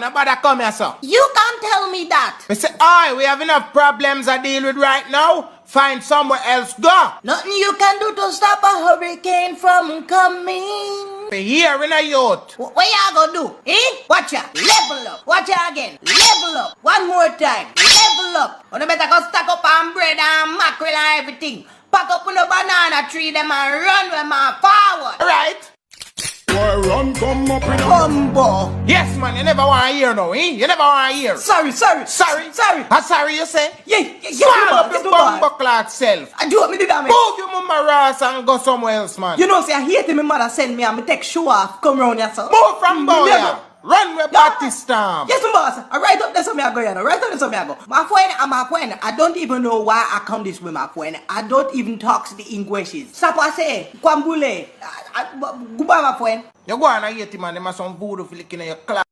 Nobody come here, sir. You can't tell me that. I say, aye, we have enough problems to deal with right now. Find somewhere else go. Nothing you can do to stop a hurricane from coming. We here in a youth. What you gonna do? Watch ya. Level up. Watch ya again. Level up. One more time. Level up. You better go stack up on bread and mackerel and everything. Pack up on a banana tree them and run them and forward. Right? Boy, run, come up in a Bumbo. Yes, man, you never want to hear now, You never want to hear. Sorry. Sorry? I'm sorry, you say? Yeah. Swallow up your bumbo clock self. I do what me do that, man. Move your mama ass and go somewhere else, man. You know, say I hate my mother send me and me take shoe off. Come round here, sir. Move from Boya. Run with Batista. Yes, my boss. I right up there, so me I go, you know. Right up there, so me I go. My friend, I don't even know why I come this way, my friend. I don't even talk the Englishes. Sapa say, Kwambule. Goodbye, my friend. You go on and hate him, man. Them are some voodoo flick in your clock.